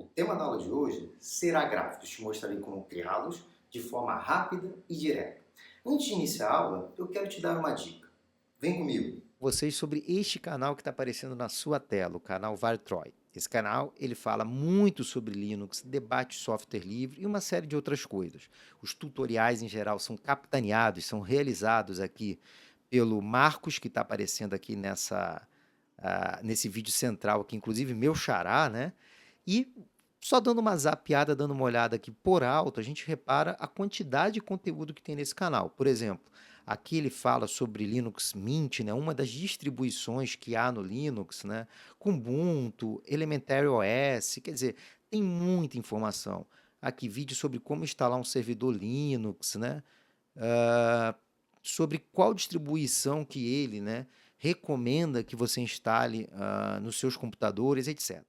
O tema da aula de hoje será gráficos. Te mostrarei como criá-los de forma rápida e direta. Antes de iniciar a aula, eu quero te dar uma dica. Vem comigo. Vocês sobre este canal que está aparecendo na sua tela, o canal Vartroy. Esse canal ele fala muito sobre Linux, debate software livre e uma série de outras coisas. Os tutoriais em geral são capitaneados, são realizados aqui pelo Marcos, que está aparecendo aqui nesse vídeo central aqui, inclusive meu xará, né? E só dando uma zapeada, dando uma olhada aqui por alto, a gente repara a quantidade de conteúdo que tem nesse canal. Por exemplo, aqui ele fala sobre Linux Mint, né, uma das distribuições que há no Linux, né, Ubuntu, Elementary OS, quer dizer, tem muita informação. Aqui vídeo sobre como instalar um servidor Linux, né, ah, sobre qual distribuição que ele, né, recomenda que você instale nos seus computadores, etc.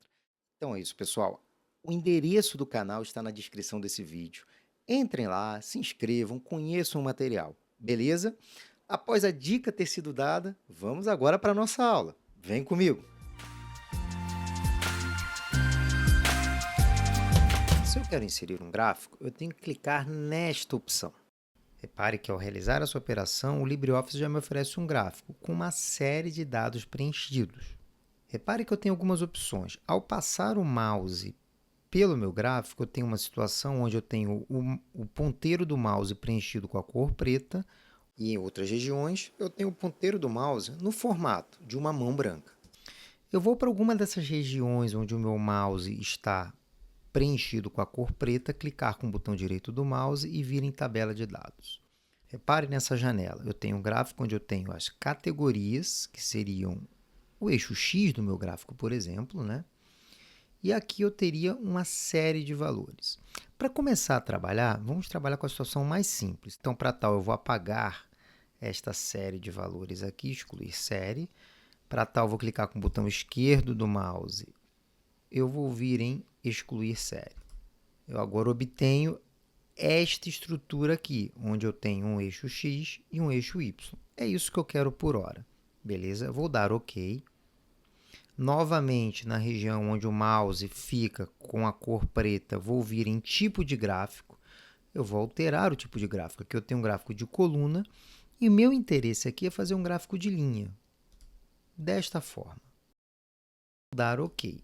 Então é isso, pessoal. O endereço do canal está na descrição desse vídeo. Entrem lá, se inscrevam, conheçam o material, beleza? Após a dica ter sido dada, vamos agora para a nossa aula. Vem comigo! Se eu quero inserir um gráfico, eu tenho que clicar nesta opção. Repare que ao realizar essa operação, o LibreOffice já me oferece um gráfico com uma série de dados preenchidos. Repare que eu tenho algumas opções. Ao passar o mouse pelo meu gráfico, eu tenho uma situação onde eu tenho o ponteiro do mouse preenchido com a cor preta e em outras regiões eu tenho o ponteiro do mouse no formato de uma mão branca. Eu vou para alguma dessas regiões onde o meu mouse está preenchido com a cor preta, clicar com o botão direito do mouse e vir em tabela de dados. Repare nessa janela, eu tenho um gráfico onde eu tenho as categorias, que seriam o eixo X do meu gráfico, por exemplo, né? E aqui eu teria uma série de valores. Para começar a trabalhar, vamos trabalhar com a situação mais simples. Então, para tal, eu vou apagar esta série de valores aqui, excluir série. Para tal, eu vou clicar com o botão esquerdo do mouse. Eu vou vir em excluir série. Eu agora obtenho esta estrutura aqui, onde eu tenho um eixo X e um eixo Y. É isso que eu quero por hora. Beleza? Vou dar OK. Novamente, na região onde o mouse fica com a cor preta, vou vir em tipo de gráfico. Eu vou alterar o tipo de gráfico. Aqui eu tenho um gráfico de coluna e o meu interesse aqui é fazer um gráfico de linha, desta forma. Vou dar OK.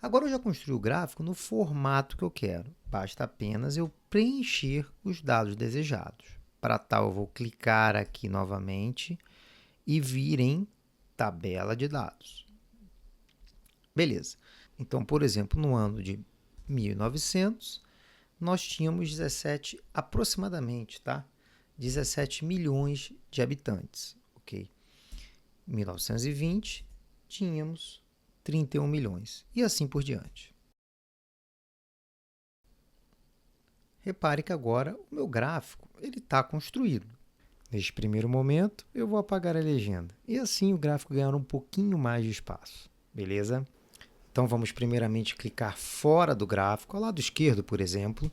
Agora eu já construí o gráfico no formato que eu quero. Basta apenas eu preencher os dados desejados. Para tal, eu vou clicar aqui novamente e vir em tabela de dados. Beleza. Então, por exemplo, no ano de 1900, nós tínhamos aproximadamente, tá? 17 milhões de habitantes, ok? Em 1920, tínhamos 31 milhões, e assim por diante. Repare que agora o meu gráfico está construído. Neste primeiro momento, eu vou apagar a legenda, e assim o gráfico ganhar um pouquinho mais de espaço, beleza? Então, vamos primeiramente clicar fora do gráfico, ao lado esquerdo, por exemplo.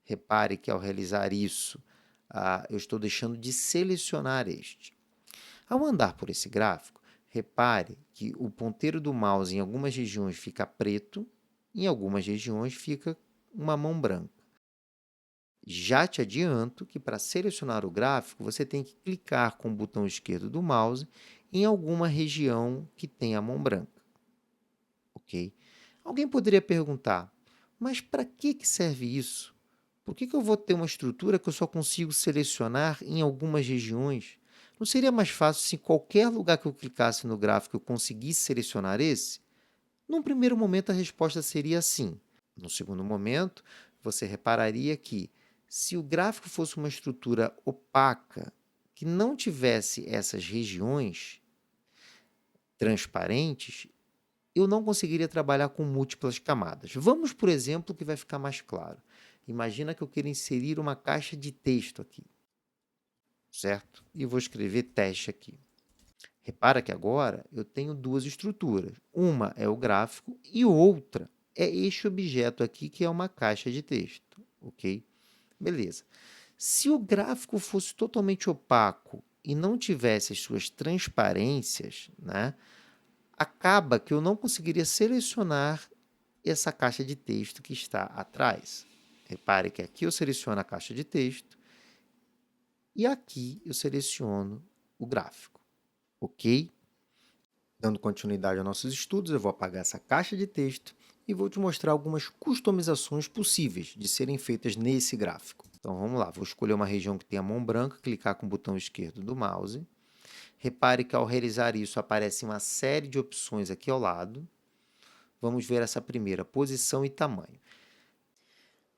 Repare que ao realizar isso, eu estou deixando de selecionar este. Ao andar por esse gráfico, repare que o ponteiro do mouse em algumas regiões fica preto, em algumas regiões fica uma mão branca. Já te adianto que para selecionar o gráfico, você tem que clicar com o botão esquerdo do mouse em alguma região que tenha a mão branca. Ok? Alguém poderia perguntar, mas para que serve isso? Por que eu vou ter uma estrutura que eu só consigo selecionar em algumas regiões? Não seria mais fácil se em qualquer lugar que eu clicasse no gráfico eu conseguisse selecionar esse? Num primeiro momento, a resposta seria sim. No segundo momento, você repararia que, se o gráfico fosse uma estrutura opaca, que não tivesse essas regiões transparentes, eu não conseguiria trabalhar com múltiplas camadas. Vamos, por exemplo, que vai ficar mais claro. Imagina que eu queira inserir uma caixa de texto aqui, certo? E vou escrever teste aqui. Repara que agora eu tenho duas estruturas. Uma é o gráfico e outra é este objeto aqui, que é uma caixa de texto, ok? Beleza. Se o gráfico fosse totalmente opaco e não tivesse as suas transparências, né, acaba que eu não conseguiria selecionar essa caixa de texto que está atrás. Repare que aqui eu seleciono a caixa de texto e aqui eu seleciono o gráfico, ok? Dando continuidade aos nossos estudos, eu vou apagar essa caixa de texto e vou te mostrar algumas customizações possíveis de serem feitas nesse gráfico. Então vamos lá, vou escolher uma região que tenha mão branca, clicar com o botão esquerdo do mouse. Repare que ao realizar isso aparece uma série de opções aqui ao lado. Vamos ver essa primeira, posição e tamanho.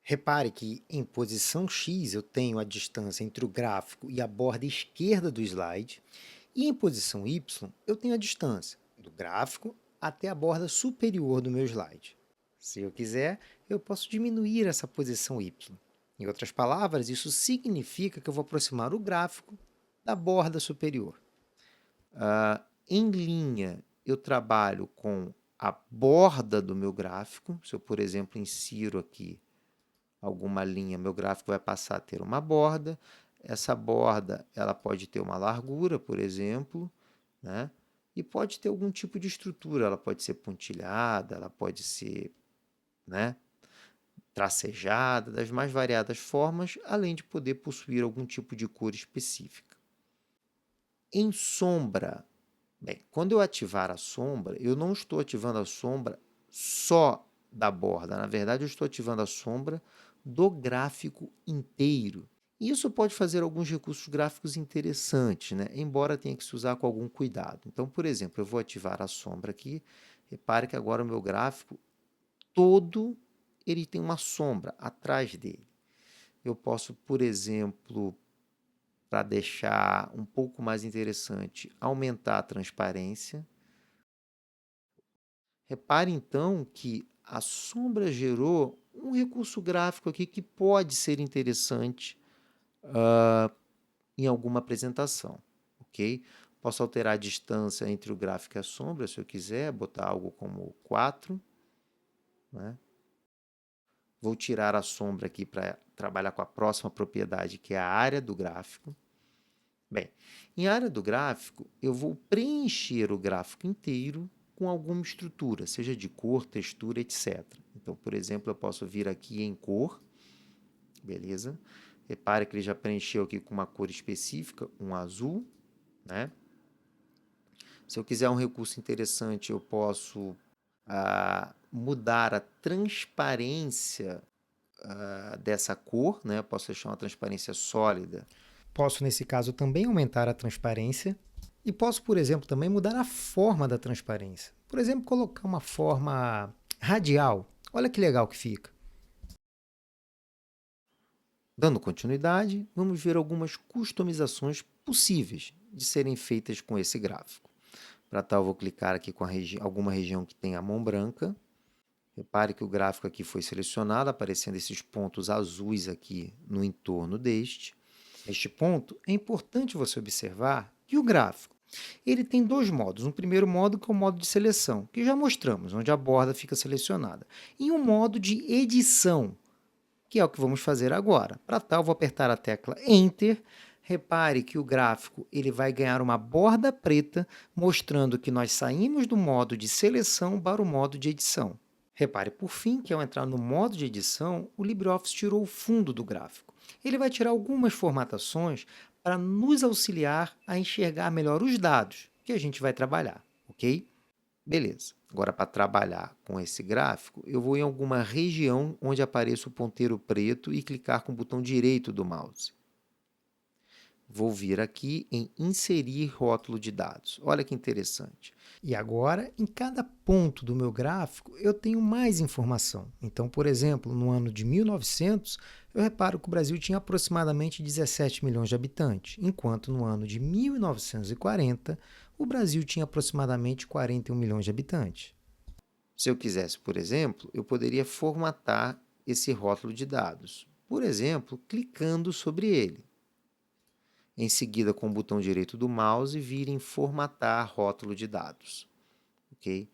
Repare que em posição X eu tenho a distância entre o gráfico e a borda esquerda do slide, e em posição Y eu tenho a distância do gráfico até a borda superior do meu slide. Se eu quiser, eu posso diminuir essa posição Y. Em outras palavras, isso significa que eu vou aproximar o gráfico da borda superior. Em linha, eu trabalho com a borda do meu gráfico. Se eu, por exemplo, insiro aqui alguma linha, meu gráfico vai passar a ter uma borda. Essa borda ela pode ter uma largura, por exemplo, né? E pode ter algum tipo de estrutura. Ela pode ser pontilhada, ela pode ser, né, tracejada, das mais variadas formas, além de poder possuir algum tipo de cor específica. Em sombra, bem, quando eu ativar a sombra, eu não estou ativando a sombra só da borda. Na verdade, eu estou ativando a sombra do gráfico inteiro. E isso pode fazer alguns recursos gráficos interessantes, né? Embora tenha que se usar com algum cuidado. Então, por exemplo, eu vou ativar a sombra aqui. Repare que agora o meu gráfico todo ele tem uma sombra atrás dele. Eu posso, por exemplo, para deixar um pouco mais interessante, aumentar a transparência. Repare então que a sombra gerou um recurso gráfico aqui que pode ser interessante em alguma apresentação, ok? Posso alterar a distância entre o gráfico e a sombra, se eu quiser, botar algo como 4, né? Vou tirar a sombra aqui para trabalhar com a próxima propriedade, que é a área do gráfico. Bem, em área do gráfico, eu vou preencher o gráfico inteiro com alguma estrutura, seja de cor, textura, etc. Então, por exemplo, eu posso vir aqui em cor, beleza? Repare que ele já preencheu aqui com uma cor específica, um azul, né? Se eu quiser um recurso interessante, eu posso mudar a transparência dessa cor, né? Eu posso deixar uma transparência sólida. Posso, nesse caso, também aumentar a transparência e posso, por exemplo, também mudar a forma da transparência. Por exemplo, colocar uma forma radial. Olha que legal que fica. Dando continuidade, vamos ver algumas customizações possíveis de serem feitas com esse gráfico. Para tal, eu vou clicar aqui com alguma região que tenha a mão branca. Repare que o gráfico aqui foi selecionado, aparecendo esses pontos azuis aqui no entorno deste. Neste ponto, é importante você observar que o gráfico ele tem dois modos. Um primeiro modo que é o modo de seleção, que já mostramos, onde a borda fica selecionada. E um modo de edição, que é o que vamos fazer agora. Para tal, vou apertar a tecla Enter. Repare que o gráfico ele vai ganhar uma borda preta, mostrando que nós saímos do modo de seleção para o modo de edição. Repare, por fim, que ao entrar no modo de edição, o LibreOffice tirou o fundo do gráfico. Ele vai tirar algumas formatações para nos auxiliar a enxergar melhor os dados que a gente vai trabalhar, ok? Beleza. Agora, para trabalhar com esse gráfico, eu vou em alguma região onde apareça o ponteiro preto e clicar com o botão direito do mouse. Vou vir aqui em inserir rótulo de dados. Olha que interessante. E agora, em cada ponto do meu gráfico, eu tenho mais informação. Então, por exemplo, no ano de 1900, eu reparo que o Brasil tinha aproximadamente 17 milhões de habitantes, enquanto no ano de 1940, o Brasil tinha aproximadamente 41 milhões de habitantes. Se eu quisesse, por exemplo, eu poderia formatar esse rótulo de dados. Por exemplo, clicando sobre ele. Em seguida, com o botão direito do mouse, vir em formatar rótulo de dados. Ok?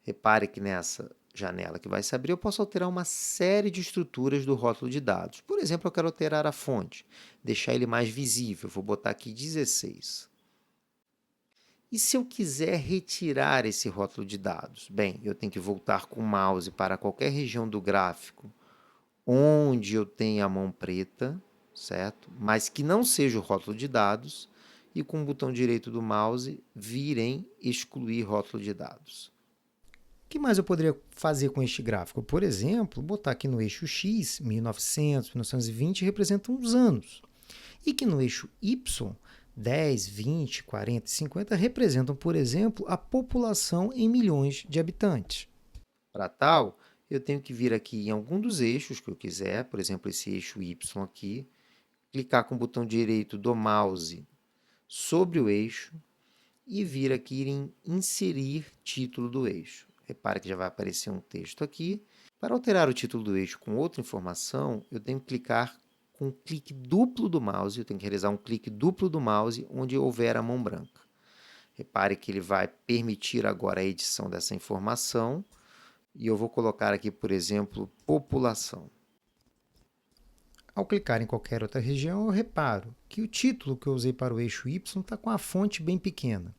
Repare que nessa janela que vai se abrir, eu posso alterar uma série de estruturas do rótulo de dados. Por exemplo, eu quero alterar a fonte, deixar ele mais visível. Vou botar aqui 16. E se eu quiser retirar esse rótulo de dados? Bem, eu tenho que voltar com o mouse para qualquer região do gráfico onde eu tenho a mão preta, certo? Mas que não seja o rótulo de dados, e com o botão direito do mouse vir em excluir rótulo de dados. O que mais eu poderia fazer com este gráfico? Por exemplo, botar aqui no eixo X, 1900, 1920 representam os anos, e que no eixo Y, 10, 20, 40 e 50 representam, por exemplo, a população em milhões de habitantes. Para tal, eu tenho que vir aqui em algum dos eixos que eu quiser, por exemplo, esse eixo Y aqui, clicar com o botão direito do mouse sobre o eixo e vir aqui em inserir título do eixo. Repare que já vai aparecer um texto aqui. Para alterar o título do eixo com outra informação, eu tenho que clicar com um clique duplo do mouse, eu tenho que realizar um clique duplo do mouse onde houver a mão branca. Repare que ele vai permitir agora a edição dessa informação e eu vou colocar aqui, por exemplo, população. Ao clicar em qualquer outra região, eu reparo que o título que eu usei para o eixo Y está com a fonte bem pequena.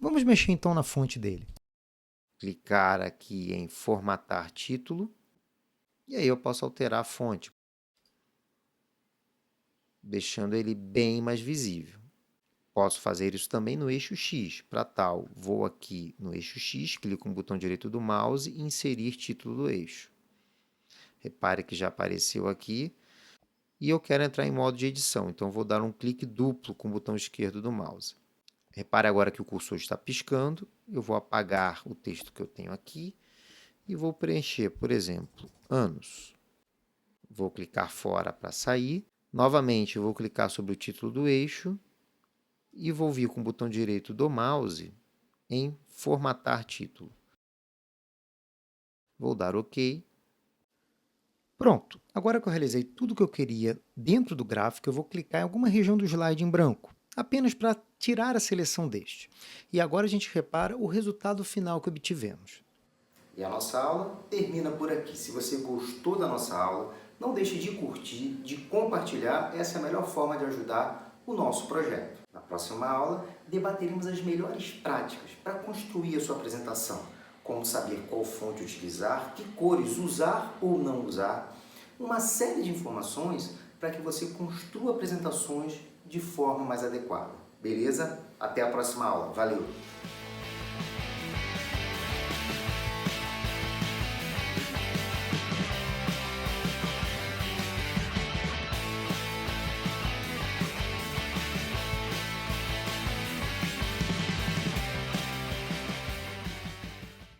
Vamos mexer então na fonte dele. Clicar aqui em formatar título e aí eu posso alterar a fonte, deixando ele bem mais visível. Posso fazer isso também no eixo X. Para tal, vou aqui no eixo X, clico com o botão direito do mouse e inserir título do eixo. Repare que já apareceu aqui e eu quero entrar em modo de edição, então vou dar um clique duplo com o botão esquerdo do mouse. Repare agora que o cursor está piscando, eu vou apagar o texto que eu tenho aqui e vou preencher, por exemplo, anos. Vou clicar fora para sair. Novamente, eu vou clicar sobre o título do eixo e vou vir com o botão direito do mouse em formatar título. Vou dar OK. Pronto, agora que eu realizei tudo o que eu queria dentro do gráfico, eu vou clicar em alguma região do slide em branco, apenas para tirar a seleção deste. E agora a gente repara o resultado final que obtivemos. E a nossa aula termina por aqui. Se você gostou da nossa aula, não deixe de curtir, de compartilhar. Essa é a melhor forma de ajudar o nosso projeto. Na próxima aula, debateremos as melhores práticas para construir a sua apresentação. Como saber qual fonte utilizar, que cores usar ou não usar. Uma série de informações para que você construa apresentações de forma mais adequada. Beleza? Até a próxima aula. Valeu!